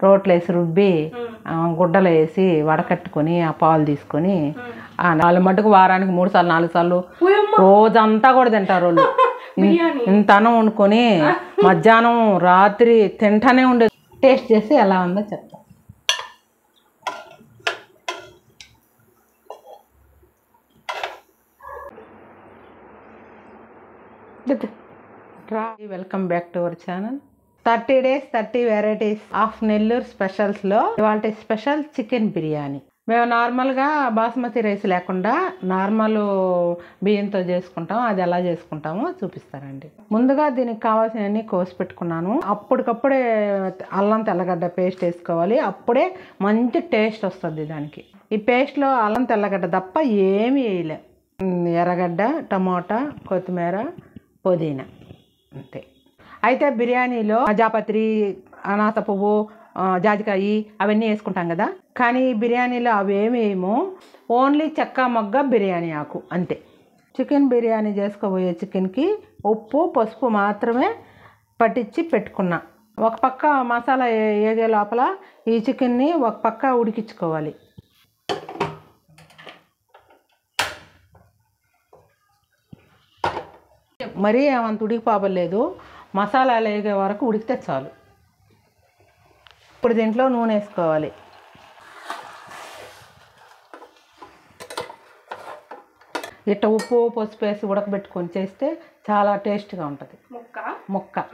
రోట్లో వేసి రుబ్బి గుడ్డలు వేసి వడకట్టుకొని ఆ పాలు తీసుకొని వాళ్ళు మటుకు వారానికి 3 సార్లు 4 సార్లు రోజంతా కూడా తింటారు వాళ్ళు. ఇంత అన్నం వండుకొని మధ్యాహ్నం రాత్రి తింటానే ఉండేది. టేస్ట్ చేసి ఎలా ఉందో చెప్తా. Welcome back to our channel. 30 days 30 varieties of Nellore స్పెషల్స్లో ఇవాళ స్పెషల్ చికెన్ బిర్యానీ. మేము నార్మల్గా బాస్మతి రైస్ లేకుండా నార్మల్ బియ్యంతో చేసుకుంటాం. అది ఎలా చేసుకుంటామో చూపిస్తారండి. ముందుగా దీనికి కావాల్సినవన్నీ కోసి పెట్టుకున్నాను. అప్పటికప్పుడే అల్లం తెల్లగడ్డ పేస్ట్ వేసుకోవాలి. అప్పుడే మంచి టేస్ట్ వస్తుంది దానికి. ఈ పేస్ట్లో అల్లం తెల్లగడ్డ తప్ప ఏమీ వేయలే. ఎర్రగడ్డ, టమోటా, కొత్తిమీర, పుదీనా అంతే. అయితే బిర్యానీలో జాపత్రి, అనాస పువ్వు, జాజికాయ అవన్నీ వేసుకుంటాం కదా. కానీ బిర్యానీలో అవేమి వేయము. ఓన్లీ చెక్క మొగ్గ బిర్యానీ ఆకు అంతే. చికెన్ బిర్యానీ చేసుకోబోయే చికెన్కి ఉప్పు పసుపు మాత్రమే పట్టించి పెట్టుకున్నా. ఒక పక్క మసాలా వేగే లోపల ఈ చికెన్ని ఒక పక్క ఉడికించుకోవాలి. మరీ ఏమంత ఉడికిపోవలేదు. మసాలాలు వేగే వరకు ఉడికితే చాలు. ఇప్పుడు దీంట్లో నూనె వేసుకోవాలి. ఇట్ట ఉప్పు పసుపు వేసి ఉడకబెట్టుకొని చేస్తే చాలా టేస్ట్గా ఉంటుంది. ముక్క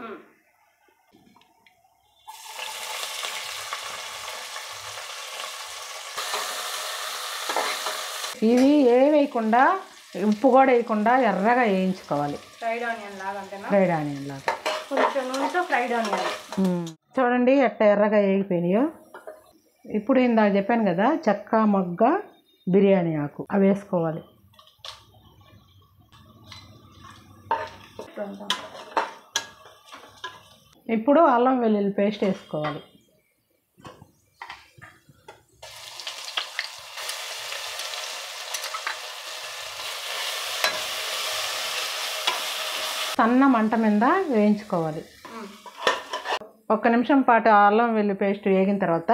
ఇవి ఏమి వేయకుండా, ఉప్పు కూడా వేయకుండా ఎర్రగా వేయించుకోవాలి. ఫ్రైడ్ ఆనియన్ లాగా చూడండి ఎట్ట ఎర్రగా వేగిపోయినాయో. ఇప్పుడు ఇందాక చెప్పాను కదా చెక్క మొగ్గ బిర్యానీ ఆకు అవి వేసుకోవాలి. ఇప్పుడు అల్లం వెల్లుల్లి పేస్ట్ వేసుకోవాలి. సన్న మంట మీద వేయించుకోవాలి. 1 నిమిషం పాటు అల్లం వెల్లుల్లి పేస్ట్ వేగిన తర్వాత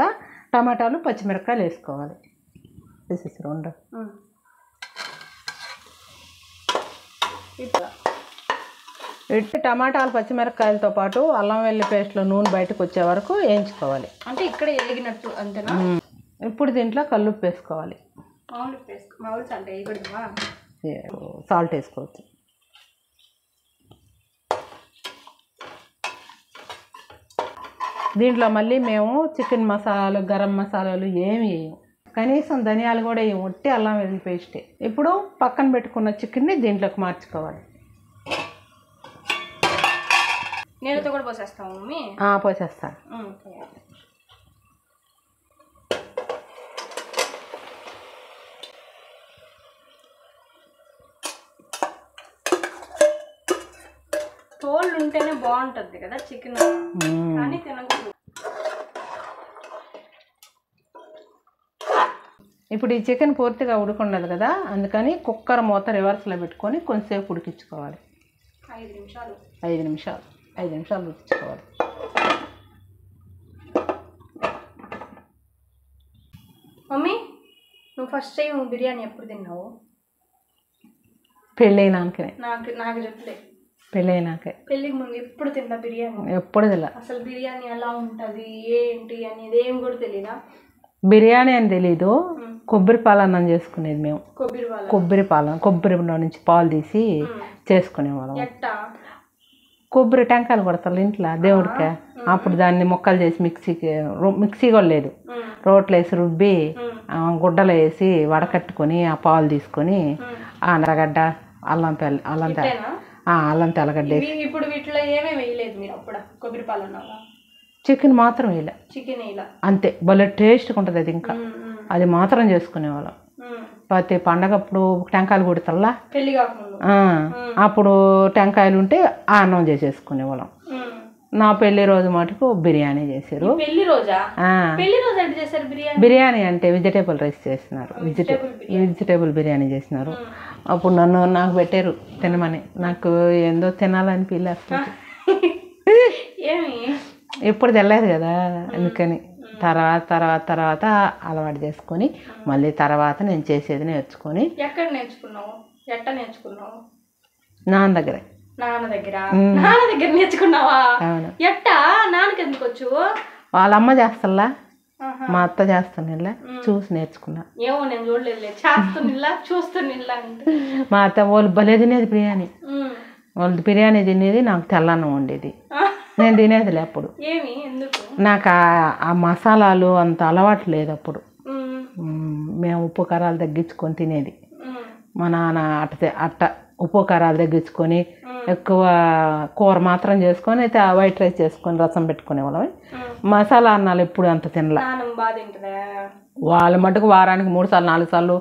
టమాటాలు పచ్చిమిరపకాయలు వేసుకోవాలి. వేసేసి రెండు టమాటాలు పచ్చిమిరపకాయలతో పాటు అల్లం వెల్లుల్లి పేస్ట్లో నూనె బయటకు వచ్చే వరకు వేయించుకోవాలి. అంటే ఇక్కడ వేగినట్టు అంతేనా? ఇప్పుడు దీంట్లో కల్లుప్పు వేసుకోవాలి. సాల్ట్ వేసుకోవచ్చు. దీంట్లో మళ్ళీ మేము చికెన్ మసాలాలు, గరం మసాలాలు ఏమి వేయము. కనీసం ధనియాలు కూడా వేయము. ఒట్టి అల్లం వెల్లుల్లి పేస్టే. ఇప్పుడు పక్కన పెట్టుకున్న చికెన్ని దీంట్లోకి మార్చుకోవాలి. నీళ్ళతో కూడా పోసేస్తాము మమ్మీ? పోసేస్తా. తోళ్ళు ఉంటేనే బాగుంటుంది కదా చికెన్, కానీ తినకూడదు. ఇప్పుడు ఈ చికెన్ పూర్తిగా ఉడకుండదు కదా, అందుకని కుక్కర్ మూత రివర్స్లో పెట్టుకొని కొంచెంసేపు ఉడికించుకోవాలి. 5 నిమిషాలు ఉడికించుకోవాలి. మమ్మీ నువ్వు ఫస్ట్ టైం బిర్యానీ ఎప్పుడు తిన్నావు? పెళ్ళైనాకే. నాకు చెప్పలే. పెళ్ళైనాకే. పెళ్ళికి ముందు ఎప్పుడు తిన్నా బిర్యానీ? ఎప్పుడు తెలియదు. అసలు బిర్యానీ ఎలా ఉంటుంది ఏంటి అనేది ఏం కూడా తెలీదా? బిర్యానీ అని తెలీదు. కొబ్బరి పాలన్నం చేసుకునేది మేము. కొబ్బరిలో నుంచి పాలు తీసి చేసుకునేవాళ్ళం. కొబ్బరి టెంకాయలు కొడతారు ఇంట్లో దేవుడికి. అప్పుడు దాన్ని ముక్కలు చేసి మిక్సీ కూడా లేదు, రోట్లో వేసి రుబ్బి గుడ్డలు వేసి వడకట్టుకొని ఆ పాలు తీసుకొని ఎర్రగడ్డ, అల్లం తెల్లగడ్డ వేసి. ఇప్పుడు వీటిలో ఏమేమి వేయలేదు మీరు అప్పుడు కొబ్బరి పాలన్న? చికెన్ మాత్రం వేయలే. అంతే. భలే టేస్ట్గా ఉంటుంది అది. ఇంకా అది మాత్రం చేసుకునేవాళ్ళం. ప్రతి పండగప్పుడు టెంకాయలు కొడతల్లా, అప్పుడు టెంకాయలు ఉంటే అన్నం చేసేసుకునేవాళ్ళం. నా పెళ్లి రోజు మటుకు బిర్యానీ చేశారు. బిర్యానీ అంటే వెజిటేబుల్ రైస్ చేసినారు. వెజిటేబుల్ బిర్యానీ చేసినారు. అప్పుడు నాకు పెట్టారు తినమని. నాకు ఏందో తినాలని పిల్ల ఎప్పుడు తెల్లేదు కదా, అందుకని తర్వాత అలవాటు చేసుకొని మళ్ళీ తర్వాత నేను చేసేది నేర్చుకొని. ఎక్కడ నేర్చుకున్నావు? ఎట్ట నేర్చుకున్నావు? నాన్న దగ్గరే. నాన్న దగ్గర నేర్చుకున్నావా? ఎట్టా? నాన్నకి ఎందుకు వచ్చు? వాళ్ళ అమ్మ చేస్తల్లా, మా అత్త చేస్తున్నా చూసి నేర్చుకున్నా. ఏమో నేను చూడలేదు, చేస్తున్నా చూస్తున్నా. మా అత్త వాళ్ళు భలే తినేది బిర్యానీ. వాళ్ళు బిర్యానీ తినేది, నాకు తెల్లన్నం ఉండేది. నేను తినేదిలే అప్పుడు. ఏమి ఎందుకు? నాకు ఆ మసాలాలు అంత అలవాటు లేదు అప్పుడు. మేము ఉప్పు కారాలు తగ్గించుకొని తినేది. మా నాన్న అట్ట ఉప్పు కారాలు తగ్గించుకొని ఎక్కువ కూర మాత్రం చేసుకొని అయితే వైట్ రైస్ చేసుకొని రసం పెట్టుకునే వాళ్ళం. మసాలా అన్నాలు ఎప్పుడు అంత తినలే. వాళ్ళ మటుకు వారానికి 3 సార్లు 4 సార్లు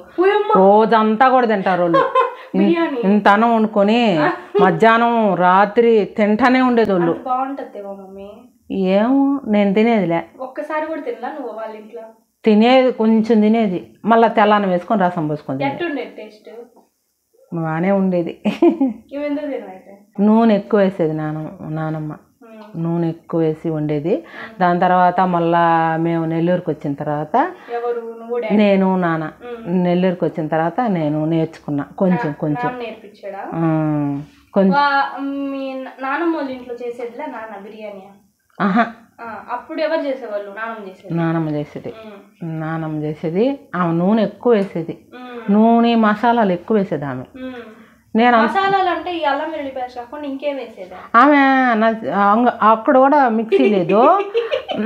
రోజంతా కూడా తింటారు వాళ్ళు. ఇంత అన్నం వండుకొని మధ్యాహ్నం రాత్రి తింటానే ఉండేది వాళ్ళు. ఏమో నేను తినేదిలే. ఒక్కసారి కూడా తినలా నువ్వు వాళ్ళ ఇంట్లో? తినేది, కొంచెం తినేది. మళ్ళీ తెల్లానం వేసుకొని రసం పోసుకొని టేస్ట్ బాగానే ఉండేది. నూనె ఎక్కువ వేసేది నానమ్మ. నూనె ఎక్కువ వేసి వండేది. దాని తర్వాత మళ్ళా మేము నెల్లూరుకి వచ్చిన తర్వాత, నేను నాన్న నెల్లూరుకి వచ్చిన తర్వాత నేను నేర్చుకున్నా కొంచెం. నేర్పించాడా? మీ నానమ్మ వాళ్ళ ఇంట్లో చేసేదిలే నాన్న బిర్యానీ? అప్పుడు ఎవరు చేసేవాళ్ళు? నానమ్మ చేసేది. ఆమె నూనె ఎక్కువ వేసేది. నూనె మసాలాలు ఎక్కువ వేసేది ఆమె. నేను మసాలాలు అంటే ఈ అల్లం వెల్లుల్లి పేస్ట్ కాకుండా ఇంకేం వేసేదా? ఆమె అక్కడ కూడా మిక్సీ లేదు,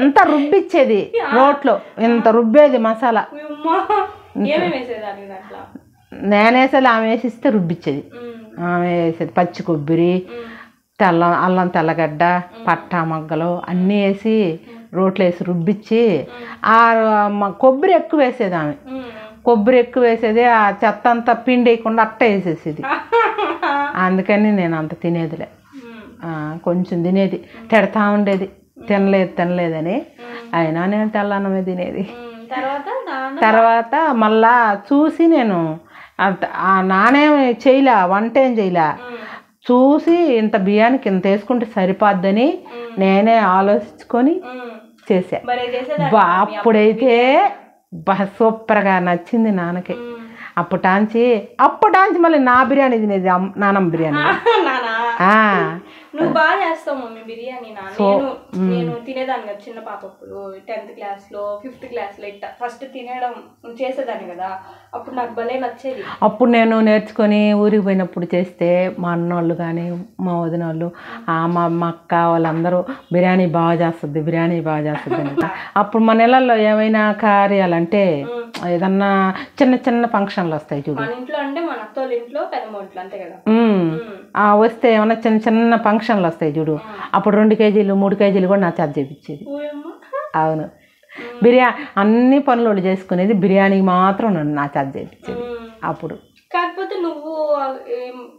ఇంత రుబ్బిచ్చేది రోట్లో, ఇంత రుబ్బేది మసాలా. నేనేసేది, ఆమె వేసిస్తే రుబ్బిచ్చేది. ఆమె వేసేది పచ్చి కొబ్బరి, అల్లం తెల్లగడ్డ, పట్టా మొగ్గలు అన్నీ వేసి రోట్లో వేసి రుబ్బిచ్చి, కొబ్బరి ఎక్కువ వేసేది ఆమె. కొబ్బరి ఎక్కువ వేసేది, ఆ చెత్త అంతా పిండి వేయకుండా అట్ట వేసేసేది. అందుకని నేను అంత తినేదిలే, కొంచెం తినేది. తిడతా ఉండేది తినలేదని. అయినా నేను తెల్లన్నమే తినేది. తర్వాత మళ్ళా చూసి నేను నానేం చేయలే, వంట ఏం చేయలే, చూసి ఇంత బియ్యానికి ఇంత వేసుకుంటే సరిపోద్దని నేనే ఆలోచించుకొని చేసా. అప్పుడైతే సూపర్గా నచ్చింది నాన్నకి. అప్పటాంచి మళ్ళీ నా బిర్యానీ తినేది, నానమ్మ బిర్యానీ. నువ్వు బాగా చేస్తావు మమ్మీ బిర్యానీ. నేను తినేదాన్ని కదా చిన్న పాప అప్పుడు 10th క్లాస్లో 5th క్లాస్లో ఇట్లా ఫస్ట్ తినడం చేసేదాన్ని కదా, అప్పుడు నాకు భలే నచ్చేది. అప్పుడు నేను నేర్చుకొని ఊరికి పోయినప్పుడు చేస్తే మా అన్నోళ్ళు కానీ మా వదిన వాళ్ళు, మా అక్క వాళ్ళందరూ బిర్యానీ బాగా చేస్తుంది అంట. అప్పుడు మన ఇళ్ళల్లో ఏమైనా కార్యాలంటే ఏదన్నా చిన్న ఫంక్షన్లు వస్తాయి చూడు, మన ఇంట్లో అంటే మన అత్తోళ్ళ ఇంట్లో పెద్దమ్మ ఇంట్లో అంతే కదా, వస్తే ఏమన్నా చిన్న ఫంక్షన్లు వస్తాయి చూడు, అప్పుడు 2 కేజీలు 3 కేజీలు కూడా నా చేత చేపించేది. అవును, అన్ని పనులు చేసుకునేది, బిర్యానీకి మాత్రం నా చేత చేపించేది అప్పుడు. కాకపోతే నువ్వు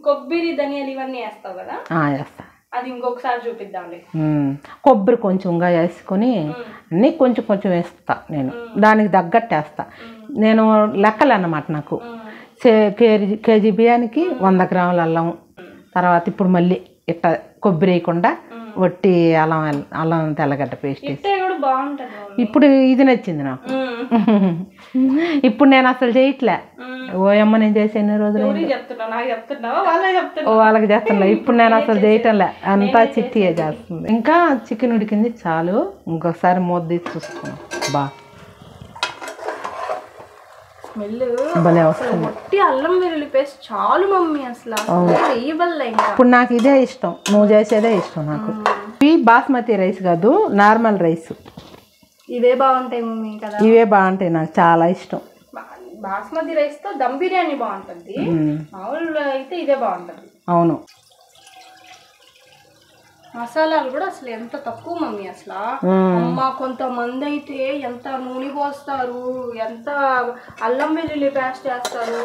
కొబ్బరి ధనియాలు ఇవన్నీ వేస్తావు కదా? వేస్తా. అది ఇంకొకసారి చూపిద్దాంలే. కొబ్బరి కొంచెంగా వేసుకొని అన్నీ కొంచెం వేస్తా నేను, దానికి తగ్గట్టు వేస్తా నేను. లెక్కలు అన్నమాట నాకు. కేజీ బియ్యానికి 100 గ్రాముల అల్లం, తర్వాత ఇప్పుడు మళ్ళీ ఇట్లా కొబ్బరి వేయకుండా వట్టి అల్లం తెల్లగడ్డ పేస్ట్ వేసి. ఇప్పుడు ఇది నచ్చింది నాకు. ఇప్పుడు నేను అసలు చేయట్లే. ఓయమ్మ నేను చేసే ఎన్ని రోజులు వాళ్ళకి చేస్తున్నా. ఇప్పుడు నేను అసలు చేయటంలే, అంతా చిట్టియే చేస్తుంది. ఇంకా చికెన్ ఉడికింది చాలు, ఇంకొకసారి మూత తీసి చూసుకున్నాం. భలే వస్తుంది. అల్లం వెల్లుల్లి పేస్ట్ చాలు మమ్మీ, అసలు ఇప్పుడు నాకు ఇదే ఇష్టం, నువ్వు చేసేదే ఇష్టం నాకు. ఇవి బాస్మతి రైస్ కాదు, నార్మల్ రైస్. ఇవే బాగుంటాయి మమ్మీ కదా? ఇవే బాగుంటాయి, నాకు చాలా ఇష్టం. బాస్మతి రైస్ తో దమ్ బిర్యానీ బాగుంటుంది, మామూలు అయితే ఇదే బాగుంటుంది. అవును. మసాలాలు కూడా అసలు ఎంత తక్కువ మమ్మీ అసలు. అమ్మ కొంతమంది అయితే ఎంత నూనె పోస్తారు, ఎంత అల్లం వెల్లుల్లి పేస్ట్ చేస్తారు.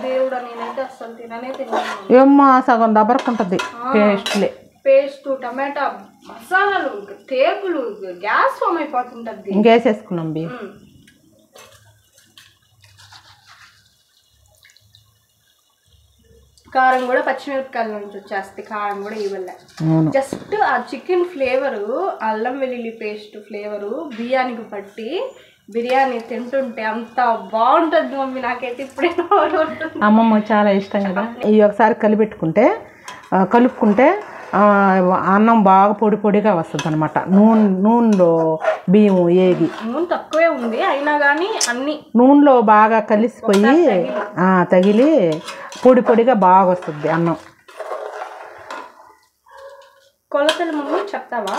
దేవుడా, నేనైతే అసలు తినను. ఏమ్మా సగం దబరకుంటది పేస్ట్, టమాటా, మసాలాలు, టేబుల్ గ్యాస్ ఫామ్ అయిపోతుంటది. ఇంకేసేసుకున్నాం బియ్యం. కారం కూడా పచ్చిమిరపకాయల నుంచి వచ్చేస్తుంది, కారం కూడా ఇవ్వలే. జస్ట్ ఆ చికెన్ ఫ్లేవరు, అల్లం వెల్లుల్లి పేస్ట్ ఫ్లేవరు బిర్యానీకి పట్టి బిర్యానీ తింటుంటే అంత బాగుంటుంది మమ్మీ. నాకైతే ఇప్పుడే అమ్మమ్మ చాలా ఇష్టం కదా. ఇవి ఒకసారి కలుపుకుంటే అన్నం బాగా పొడి పొడిగా వస్తుంది అనమాట. నూనెలో బియ్యం ఏగి నూనె తక్కువే ఉంది అయినా కానీ అన్ని నూనెలో బాగా కలిసిపోయి తగిలి పొడి పొడిగా బాగా వస్తుంది అన్నం. కొలతలు మమ్మీ చెప్తావా?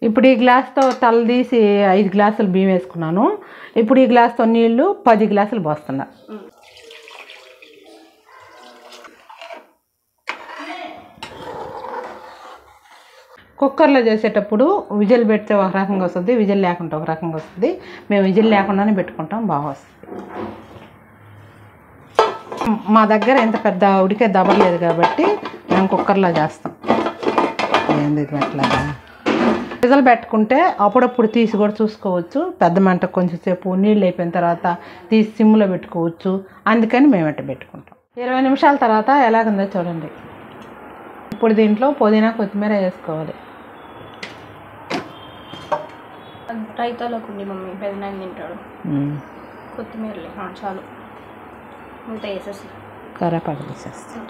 ఇప్పుడు ఈ గ్లాస్తో తీసి 5 గ్లాసులు బియ్యం వేసుకున్నాను. ఇప్పుడు ఈ గ్లాస్తో నీళ్లు 10 గ్లాసులు పోస్తున్నా. కుక్కర్లో చేసేటప్పుడు విజిల్ పెడితే ఒక రకంగా వస్తుంది, విజిల్ లేకుండా ఒక రకంగా వస్తుంది. మేము విజిల్ లేకుండానే పెట్టుకుంటాం, బాగా వస్తుంది. మా దగ్గర ఎంత పెద్ద ఉడికే దబరలేదు కాబట్టి మేము కుక్కర్లో చేస్తాం. ఏంది అట్లాగా విజిల్ పెట్టుకుంటే అప్పుడప్పుడు తీసి కూడా చూసుకోవచ్చు. పెద్ద మంట కొంచెంసేపు నీళ్ళు అయిపోయిన తర్వాత తీసి సిమ్లో పెట్టుకోవచ్చు. అందుకని మేము అట్ట పెట్టుకుంటాం. 20 నిమిషాల తర్వాత ఎలాగుందో చూడండి. ఇప్పుడు దీంట్లో పుదీనా కొత్తిమీర వేసుకోవాలి. రైతాలోకి ఉండి మమ్మీ పెదనాన్ని తింటాడు. కొత్తిమీరలే చాలు, మూత వేసేసి కరేపాకు తీసేస్తాం.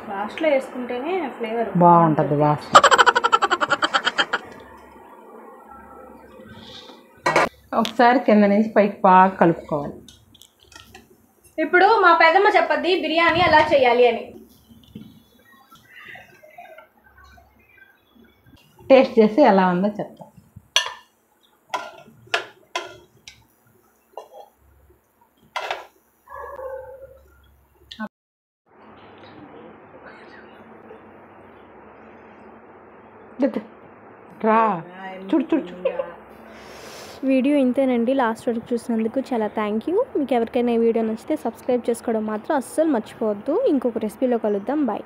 లాస్ట్లో వేసుకుంటేనే ఫ్లేవర్ బాగుంటుంది వాసన. ఒకసారి కింద నుంచి పైకి బాగా కలుపుకోవాలి. ఇప్పుడు మా పెద్దమ్మ చెప్పద్ది బిర్యానీ ఎలా చేయాలి అని. టేస్ట్ చేసి ఎలా ఉందో చెప్తాం. రా చూడు చూడు చూడు. వీడియో ఇంతేనండి. లాస్ట్ వరకు చూసినందుకు చాలా థ్యాంక్ యూ. మీకు ఎవరికైనా ఈ వీడియో నచ్చితే సబ్స్క్రైబ్ చేసుకోవడం మాత్రం అస్సలు మర్చిపోవద్దు. ఇంకొక రెసిపీలో కలుద్దాం. బాయ్.